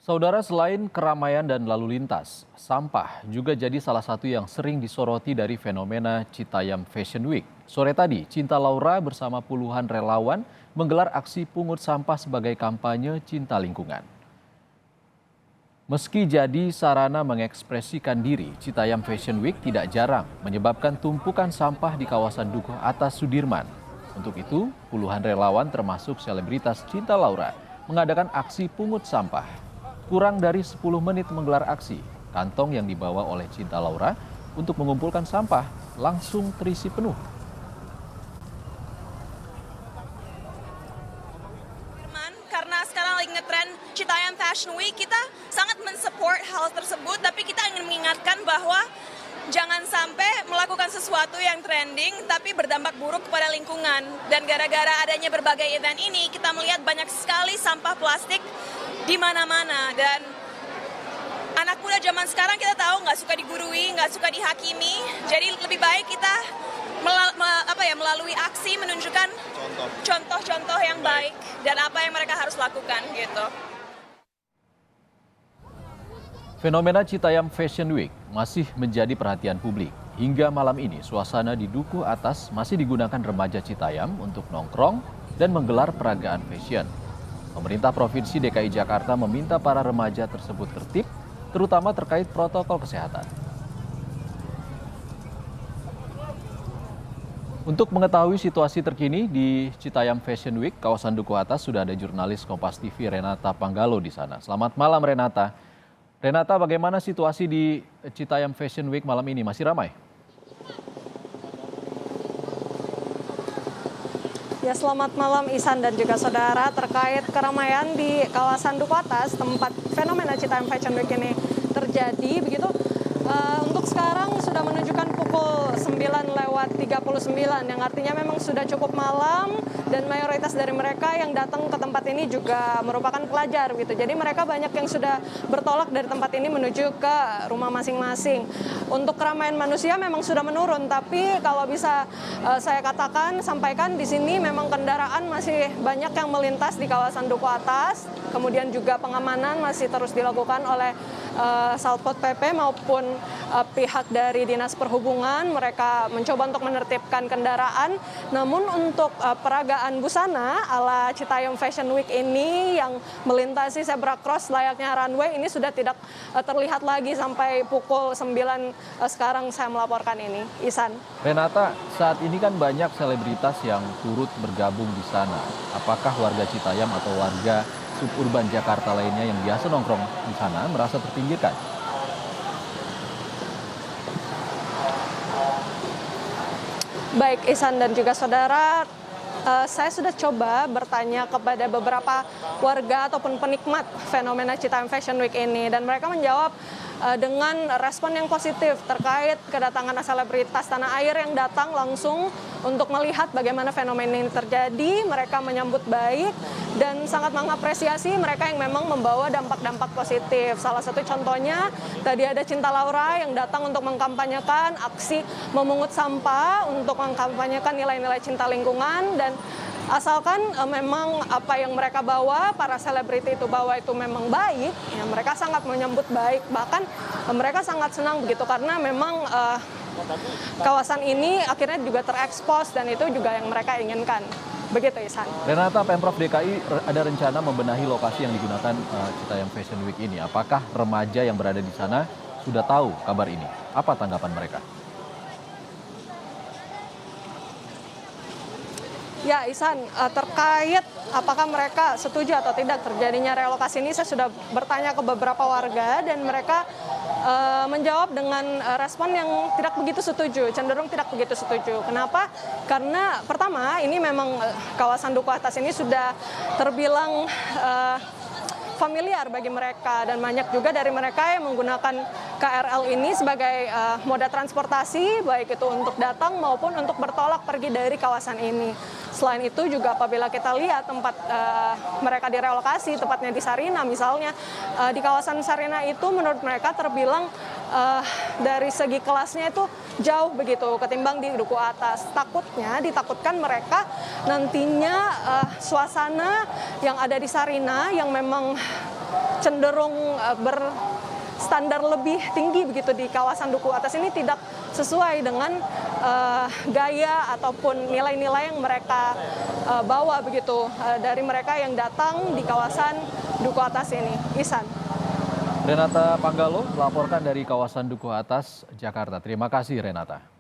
Saudara, selain keramaian dan lalu lintas, sampah juga jadi salah satu yang sering disoroti dari fenomena Citayam Fashion Week. Sore tadi, Cinta Laura bersama puluhan relawan menggelar aksi pungut sampah sebagai kampanye cinta lingkungan. Meski jadi sarana mengekspresikan diri, Citayam Fashion Week tidak jarang menyebabkan tumpukan sampah di kawasan Dukuh Atas Sudirman. Untuk itu, puluhan relawan termasuk selebritas Cinta Laura mengadakan aksi pungut sampah. Kurang dari 10 menit menggelar aksi, kantong yang dibawa oleh Cinta Laura untuk mengumpulkan sampah langsung terisi penuh. Karena sekarang lagi ngetren Citayam Fashion Week, kita sangat mensupport hal tersebut, tapi kita ingin mengingatkan bahwa jangan sampai melakukan sesuatu yang trending tapi berdampak buruk kepada lingkungan. Dan gara-gara adanya berbagai event ini, kita melihat banyak sekali sampah plastik di mana-mana. Dan anak muda zaman sekarang kita tahu nggak suka digurui, nggak suka dihakimi. Jadi lebih baik kita melalui aksi menunjukkan contoh-contoh yang baik dan apa yang mereka harus lakukan gitu. Fenomena Citayam Fashion Week masih menjadi perhatian publik. Hingga malam ini, suasana di Dukuh Atas masih digunakan remaja Citayam untuk nongkrong dan menggelar peragaan fashion. Pemerintah Provinsi DKI Jakarta meminta para remaja tersebut tertib, terutama terkait protokol kesehatan. Untuk mengetahui situasi terkini di Citayam Fashion Week, kawasan Dukuh Atas, sudah ada jurnalis Kompas TV Renata Panggalo di sana. Selamat malam, Renata. Renata, bagaimana situasi di Citayam Fashion Week malam ini? Masih ramai? Ya, selamat malam Ihsan dan juga saudara. Terkait keramaian di kawasan Dukuh Atas, tempat fenomena Citayam Fashion Week ini terjadi, begitu. Untuk sekarang sudah menunjukkan pukul 9:39, yang artinya memang sudah cukup malam, dan mayoritas dari mereka yang datang ke tempat ini juga merupakan pelajar gitu. Jadi mereka banyak yang sudah bertolak dari tempat ini menuju ke rumah masing-masing. Untuk keramaian manusia memang sudah menurun, tapi kalau bisa saya sampaikan di sini memang kendaraan masih banyak yang melintas di kawasan Dukuh Atas. Kemudian juga pengamanan masih terus dilakukan oleh Satpol PP maupun pihak dari Dinas Perhubungan. Mereka mencoba untuk menertibkan kendaraan. Namun untuk peragaan busana ala Citayam Fashion Week ini yang melintasi zebra cross layaknya runway ini sudah tidak terlihat lagi sampai pukul 9 sekarang saya melaporkan ini. Ihsan. Renata, saat ini kan banyak selebritas yang turut bergabung di sana. Apakah warga Citayam atau warga suburban Jakarta lainnya yang biasa nongkrong di sana merasa terpinggirkan? Baik, Ihsan dan juga saudara, saya sudah coba bertanya kepada beberapa warga ataupun penikmat fenomena Citayam Fashion Week ini, dan mereka menjawab dengan respon yang positif terkait kedatangan selebritas tanah air yang datang langsung untuk melihat bagaimana fenomena ini terjadi. Mereka menyambut baik dan sangat mengapresiasi mereka yang memang membawa dampak-dampak positif. Salah satu contohnya, tadi ada Cinta Laura yang datang untuk mengkampanyekan aksi memungut sampah, untuk mengkampanyekan nilai-nilai cinta lingkungan, dan asalkan memang apa yang mereka bawa, para selebriti itu bawa itu memang baik, ya mereka sangat menyambut baik. Bahkan mereka sangat senang begitu, karena memang kawasan ini akhirnya juga terekspos, dan itu juga yang mereka inginkan. Begitu, Ihsan. Renata, Pemprov DKI ada rencana membenahi lokasi yang digunakan Citayam Fashion Week ini. Apakah remaja yang berada di sana sudah tahu kabar ini? Apa tanggapan mereka? Ya, Ihsan, terkait apakah mereka setuju atau tidak terjadinya relokasi ini, saya sudah bertanya ke beberapa warga dan mereka menjawab dengan respon yang tidak begitu setuju, cenderung tidak begitu setuju. Kenapa? Karena pertama, ini memang kawasan Dukuh Atas ini sudah terbilang familiar bagi mereka, dan banyak juga dari mereka yang menggunakan KRL ini sebagai moda transportasi, baik itu untuk datang maupun untuk bertolak pergi dari kawasan ini. Selain itu juga apabila kita lihat tempat mereka direlokasi, tepatnya di Sarina misalnya, di kawasan Sarina itu menurut mereka terbilang dari segi kelasnya itu jauh begitu ketimbang di Dukuh Atas. Ditakutkan mereka nantinya suasana yang ada di Sarina yang memang cenderung berstandar lebih tinggi begitu di kawasan Duku Atas ini tidak sesuai dengan gaya ataupun nilai-nilai yang mereka bawa begitu dari mereka yang datang di kawasan Duku Atas ini. Ihsan. Renata Panggalo melaporkan dari kawasan Duku Atas, Jakarta. Terima kasih Renata.